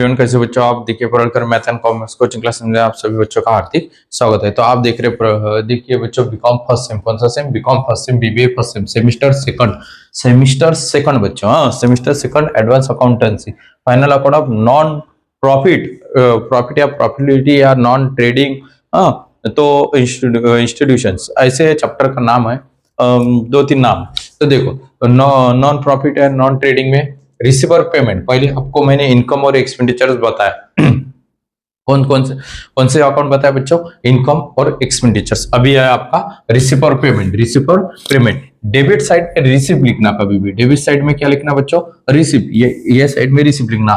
कैसे बच्चों आप देखिए पढ़कर math and commerce coaching class में आप सभी बच्चों का हार्दिक स्वागत है। तो आप देख रहे देखिए बच्चों बीकॉम फर्स्ट सेम, कौन सा sem? BCom first sem, BBA first sem, semester second बच्चों। हाँ, semester second advance accountancy final account of non profit profit या प्रॉफिटेबिलिटी या नॉन ट्रेडिंग। हाँ, तो इंस्टीट्यूशंस ऐसे चैप्टर का नाम है। दो तीन नाम। तो देखो non profit and non trading में रिसीवर पेमेंट, पहले आपको मैंने इनकम और एक्सपेंडिचर्स बताया। कौन से अकाउंट बताया बच्चों? इनकम और एक्सपेंडिचर्स। अभी है आपका रिसीवर पेमेंट। डेबिट साइड पे रिसीव लिखना, कभी भी डेबिट साइड में क्या लिखना बच्चों? रिसीव। ये साइड में रिसीव लिखना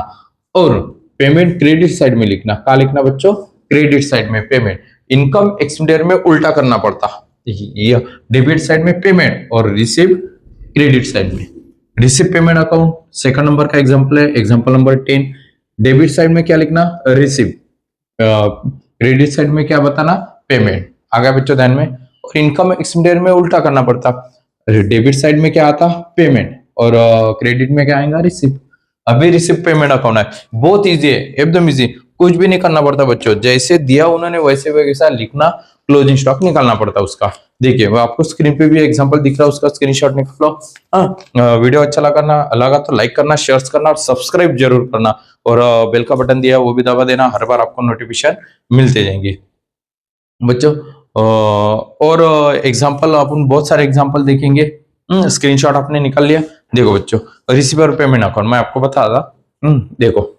और पेमेंट क्रेडिट साइड में लिखना। क्या लिखना बच्चों? क्रेडिट साइड में पेमेंट। इनकम एक्सपेंडिचर में उल्टा करना पड़ता। ये डेबिट साइड में पेमेंट और रिसीव क्रेडिट साइड में। Receive payment account second number का एग्जांपल है, एग्जांपल नंबर 10। डेबिट साइड में क्या लिखना? रिसीव। क्रेडिट साइड में क्या बताना? पेमेंट। आ गया बच्चों ध्यान में? और इनकम एक्सपेंडिचर में उल्टा करना पड़ता। डेबिट साइड में क्या आता? पेमेंट और क्रेडिट में क्या आएगा? रिसीव। अभी रिसीव पेमेंट अकाउंट है, बहुत इजी है, एकदम इजी, कुछ भी नहीं करना पड़ता बच्चों। जैसे दिया उन्होंने वैसे वैसा लिखना, क्लोजिंग स्टॉक निकालना पड़ता उसका। देखिए वो आपको स्क्रीन पे भी एग्जांपल दिख रहा है, उसका स्क्रीनशॉट निकालो। हाँ, वीडियो अच्छा लगा तो लाइक करना, शेयर करना और सब्सक्राइब जरूर करना। और बेल का बटन दिया वो भी दबा देना, हर बार आपको नोटिफिकेशन मिलते जाएंगे बच्चों। और एग्जांपल अपन बहुत सारे एग्जांपल देखेंगे। स्क्रीनशॉट आपने निकाल लिया। देखो बच्चों, रिसीवर पेमेंट अकाउंट मैं आपको बता रहा। देखो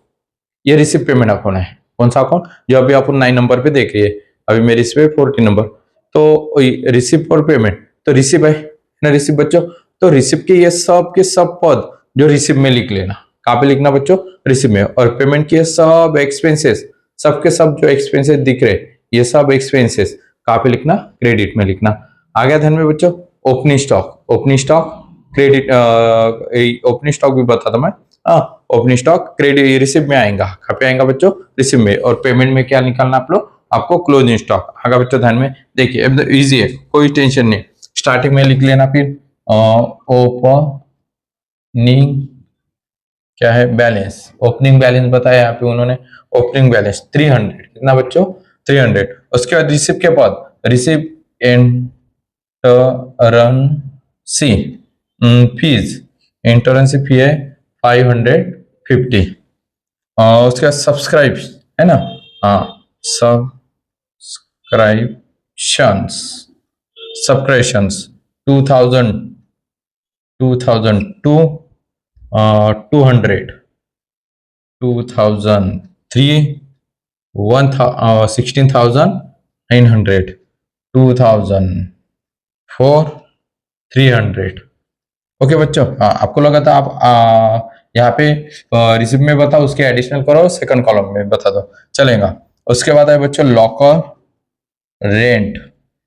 ये रिसीव पेमेंट अकाउंट है। कौन सा अकाउंट? जो अभी अपन 9 नंबर पे देख रही है, अभी मेरी इस पे 14 नंबर। तो रिसीव और पेमेंट, तो रिसीव है ना रिसीव बच्चों। तो रिसीव के ये सब के सब पद जो रिसीव में लिख लेना। कहाँ पे लिखना बच्चों? रिसीव में। और पेमेंट के सब एक्सपेंसेस, सबके सब जो एक्सपेंसेस दिख रहे ये सब एक्सपेंसेस कहाँ पे लिखना? क्रेडिट में लिखना। आ गया ध्यान में बच्चों? Opening stock credit, opening stock भी बता था मैं। ओपनिंग स्टॉक क्रेडिट रिसीव में आएगा। कहाँ पे आएगा बच्चों? रिसीव में। और पेमेंट में क्या निकालना आप लोग? आपको क्लोजिंग स्टॉक। आगे बच्चों ध्यान में देखिए, इजी है, कोई टेंशन नहीं। स्टार्टिंग में लिख लेना, फिर ओपनिंग क्या है? बैलेंस। ओपनिंग बैलेंस बताया यहाँ पे उन्होंने। ओपनिंग बैलेंस 300, कितना बच्चों? 300। उसके बाद रिसीव के बाद रिसीव एंटरंसी फीस, एंटरंसी फी है 550। उसके बाद सब्सक्राइब है ना? हाँ, सब्सक्रिप्शंस 2000 2002 200 2003 16,900 2004 300। ओके बच्चों, हाँ आपको लगा था आप यहाँ पे रिसिप्ट में बताओ, उसके एडिशनल करो, सेकंड कॉलम में बता दो, चलेगा। उसके बाद है बच्चों लॉकर रेंट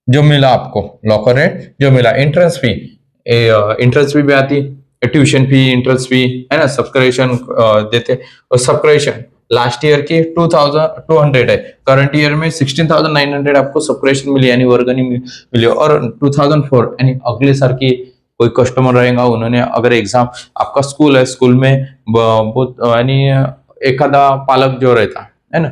जो मिला आपको, लॉकर रेंट जो मिला। इंट्रेंस फी, इंट्रेंस फी भी आती, ट्यूशन फी, इंट्रेंस फी है ना, सब्सक्रिप्शन देते। और सब्सक्रिप्शन लास्ट ईयर की 2200 है, करंट ईयर में 16,900 आपको सब्सक्रिप्शन मिली यानी वर्गणी मिली। और 2004 यानी अगले साल की कोई कस्टमर रहेगा, उन्होंने अगर एग्जाम, आपका स्कूल है, स्कूल में बहुत यानी एखादा पालक जो रहता है ना,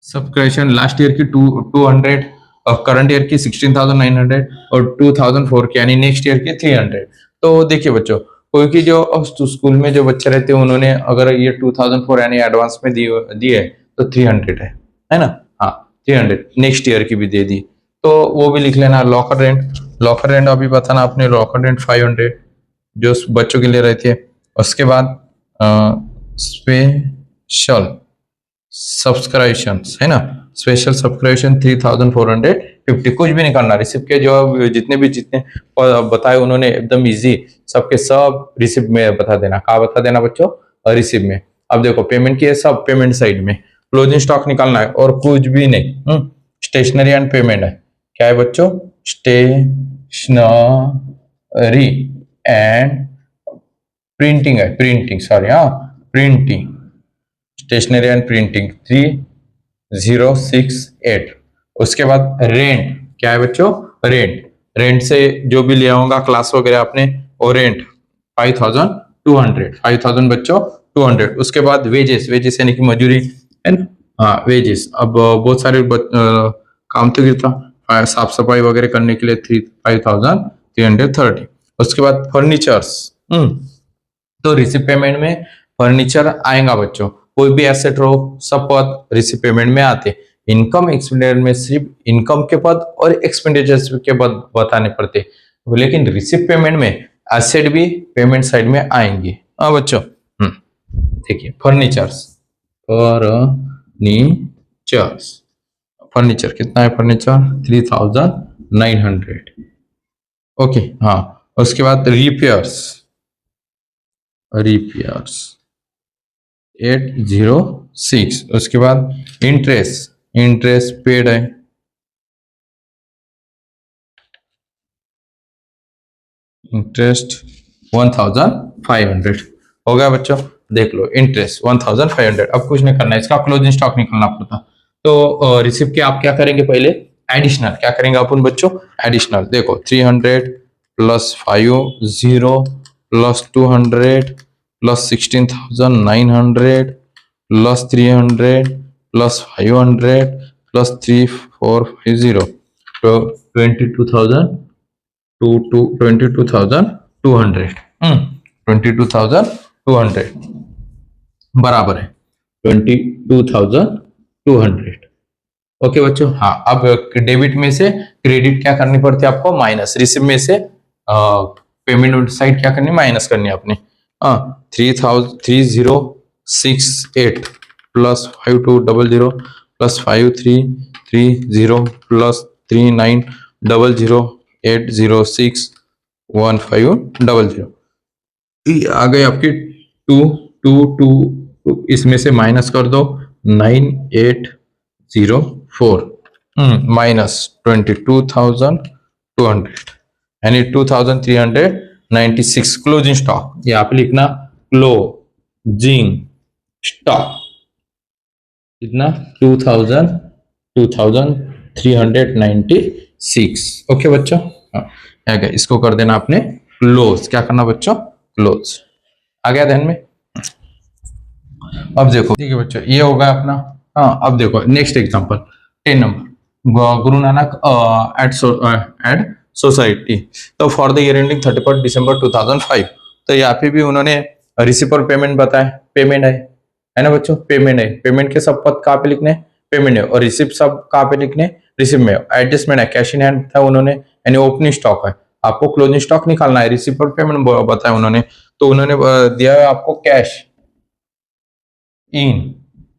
सब्सक्रिप्शन लास्ट ईयर की 200 और करंट ईयर की 16,900 और 2004 की यानी नेक्स्ट ईयर की 300। तो देखिए बच्चों, कोई की जो स्कूल में जो बच्चे रहते हैं उन्होंने अगर ये 2004 यानी एडवांस में दिए तो 300 है ना। हाँ, 300 नेक्स्ट ईयर की भी दे दी, तो वो भी लिख लेना। लॉकर रेंट अभी बताना आपने, लॉकर रेंट 500 जो बच्चों के लिए रहती है। उसके बाद स्पेशल सब्सक्रिप्शन है ना, स्पेशल सब्सक्रिप्शन 3,450। कुछ भी नहीं करना, रिसिप्ट के जो जितने बताए उन्होंने एकदम इजी, सबके सब रिसिप्ट में बता देना। कहा बता देना बच्चों? रिसिप्ट में। अब देखो पेमेंट की है सब पेमेंट साइड में, क्लोजिंग स्टॉक निकालना है और कुछ भी नहीं। स्टेशनरी एंड पेमेंट है, क्या है बच्चों, स्टेशनरी एंड प्रिंटिंग है, प्रिंटिंग सॉरी, हाँ प्रिंटिंग, स्टेशनरी एंड प्रिंटिंग 3068। उसके बाद रेंट, क्या है बच्चों, रेंट, रेंट से जो भी लिया होगा क्लास वगैरह आपने, वो रेंट 5200, 5000 बच्चों 200। उसके बाद वेजेस, वेजेस यानी कि मजदूरी है ना, हाँ वेजेस। अब बहुत सारे काम तो गिरता, साफ सफाई वगैरह करने के लिए 5330। उसके बाद फर्नीचर्स, तो रिसिप्ट पेमेंट में फर्नीचर आएगा बच्चों, कोई भी एसेट हो सब पद रिसिप्ट पेमेंट में आते। इनकम एक्सपेंडिचर में सिर्फ इनकम के पद और एक्सपेंडिचर्स के पद बताने पड़ते, लेकिन रिसिप्ट पेमेंट में एसेट भी पेमेंट साइड में आएंगे। हाँ बच्चों, देखिए फर्नीचर्स, फर्नीचर्स, फर्नीचर कितना है, फर्नीचर 3900। ओके, हाँ उसके बाद रिपेयर्स, रिपेयर्स 806। उसके बाद इंटरेस्ट, इंटरेस्ट पेड है, इंटरेस्ट 1500 हो गया बच्चों। देख लो इंटरेस्ट 1500। अब कुछ नहीं करना है, इसका क्लोजिंग स्टॉक निकालना पड़ता। तो रिसिप्ट के आप क्या करेंगे, पहले एडिशनल क्या करेंगे अपन बच्चों, एडिशनल देखो 300 plus 50 plus 200 plus 16900 plus 300 plus 500 plus 3450, तो 22,200 बराबर है 22,200। ओके बच्चों, हाँ अब डेबिट में से क्रेडिट क्या करनी पड़ती है आपको, माइनस। रिसिप्ट में से पेमेंट साइड क्या करनी, माइनस करनी है अपने। 3068 प्लस 5200 प्लस 5330 प्लस 3900806150 आ गई आपकी 222। इसमें से माइनस कर दो 9804 माइनस 22,200 यानी 2396। क्लोजिंग स्टॉक यहाँ पे लिखना क्लोजिंग स्टॉक कितना 2396। ओके बच्चों, हाँ इसको कर देना आपने क्लोज। क्या करना बच्चों, क्लोज। आ गया ध्यान में। अब देखो ठीक है बच्चों, ये होगा अपना। हाँ अब देखो next example 10 number, Guru Nanak add society. तो फॉर द ईयर एंडिंग 31 दिसंबर 2005। तो यहाँ पे भी उन्होंने रिसिप्ट और पेमेंट बताया, पेमेंट है ना बच्चों, पेमेंट है। पेमेंट के सब पद कहाँ पे लिखने, पेमेंट है, और रिसिप्ट सब कहाँ पे लिखने, रिसिप्ट में। एडजस्टमेंट है, कैश इन हैंड था उन्होंने, यानी ओपनिंग स्टॉक है। आपको क्लोजिंग स्टॉक निकालना है, रिसिप्ट और पेमेंट बताया उन्होंने। तो उन्होंने दिया है आपको कैश इन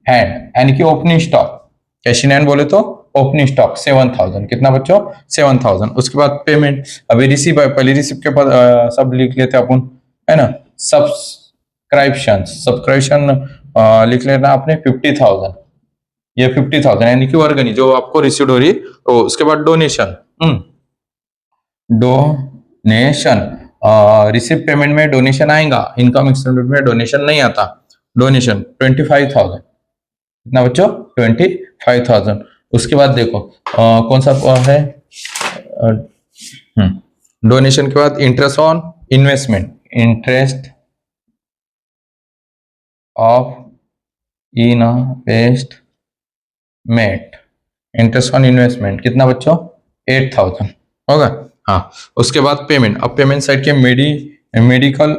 हैंड यानी कि opening stock. Cash in hand बोले तो ओपनिंग स्टॉक 7000। कितना बच्चों, 7000। उसके बाद पेमेंट, अभी रिसीव है, पहले रिसीव के बाद सब लिख लेते अपन, है ना। सब्सक्रिप्शन, सब्सक्रिप्शन लिख लेना आपने 50,000। ये 50,000 यानी कि वर्गनी जो आपको रिसीव हो रही। तो उसके बाद डोनेशन, डोनेशन रिसिप्ट पेमेंट में डोनेशन आएगा, इनकम एक्सपेंडिचर में डोनेशन नहीं आता। डोनेशन 25,000। कितना बच्चों, 25,000। उसके बाद देखो कौन सा है, डोनेशन के बाद interest on investment, interest of investment, interest on investment कितना बच्चों, 8,000 होगा। हाँ उसके बाद पेमेंट। अब पेमेंट साइड के medical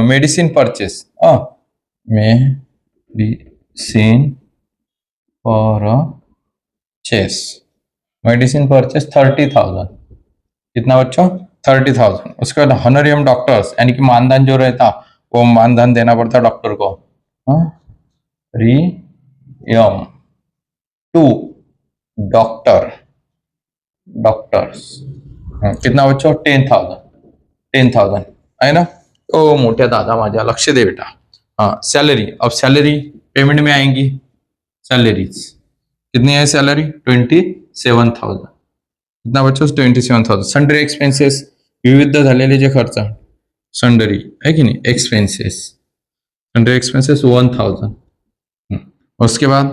medicine purchase, medicine purchase, medicine purchase 30,000। कितना बच्चों, 30,000। उसके बाद हॉनोरियम डॉक्टर्स यानी कि मानधन जो रहता, वो मानधन देना पड़ता डॉक्टर को। रियम टू डॉक्टर, डॉक्टर्स कितना बच्चों, 10,000। 10,000 आहे ना। ओ मोठ्या दादा माझ्या लक्ष दे बेटा, हाँ सैलरी, अब सैलरी पेमेंट में आएंगी। सैलरीज कितनी है? सैलरी 27,000। कितना बच्चों? 27,000। सन्ड्री एक्सपेन्सेस, विविध झालेले जे खर्च, सन्ड्री है कि नहीं, एक्सपेंसेस, सन्ड्री एक्सपेंसेस 1,000। उसके बाद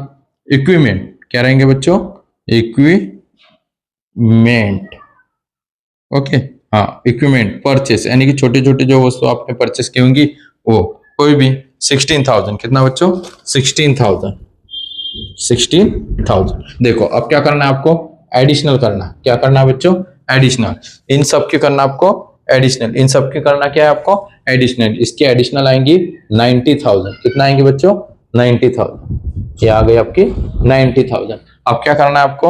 इक्विपमेंट क्या रहेंगे बच्चों? इक्विपमेंट, ओके, हाँ इक्विपमेंट परचेस, यानी कि छोटी छोटी जो वस्तु आपने परचेस की होंगी वो, कोई भी 16,000। कितना बच्चों? 16,000। 16,000। देखो अब क्या करना है आपको? एडिशनल करना। क्या करना है बच्चों? एडिशनल। इन सब की करना आपको एडिशनल, इन सब की करना क्या है आपको? एडिशनल। इसकी एडिशनल आएंगी 90,000। कितना आएंगे बच्चों? 90,000। ये आ गई आपकी 90,000। अब क्या करना है आपको?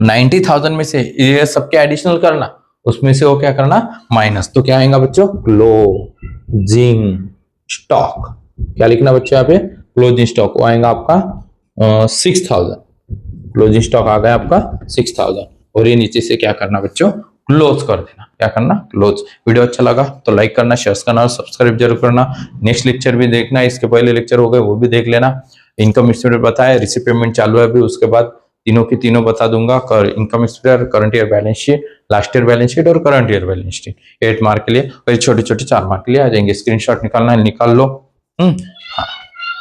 90,000 में से ये सबके एडिशनल करना, उसमें से वो क्या करना? माइनस। तो क्या आएगा बच्चों? Closing stock. क्या लिखना बच्चों यहाँ पे? Closing stock. वो आएगा आपका 6,000। क्लोजिंग स्टॉक आ गया आपका 6,000। और ये नीचे से क्या करना बच्चों? क्लोज कर देना। क्या करना? क्लोज। वीडियो अच्छा लगा तो लाइक करना, शेयर करना और सब्सक्राइब जरूर करना। नेक्स्ट लेक्चर भी देखना, इसके पहले लेक्चर हो गए वो भी देख लेना। इनकम स्टेटमेंट बताया, रिसीव पेमेंट चालू है अभी, उसके बाद तीनों की तीनों बता दूंगा। Income statement, current year balance sheet, last year balance sheet और current year balance sheet 8 mark के लिए, और छोटे छोटे 4 मार्क के लिए आ जाएंगे। स्क्रीनशॉट निकालना है निकाल लो। हाँ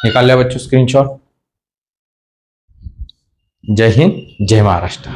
निकाल लिया बच्चों स्क्रीनशॉट। जय हिंद, जय महाराष्ट्र।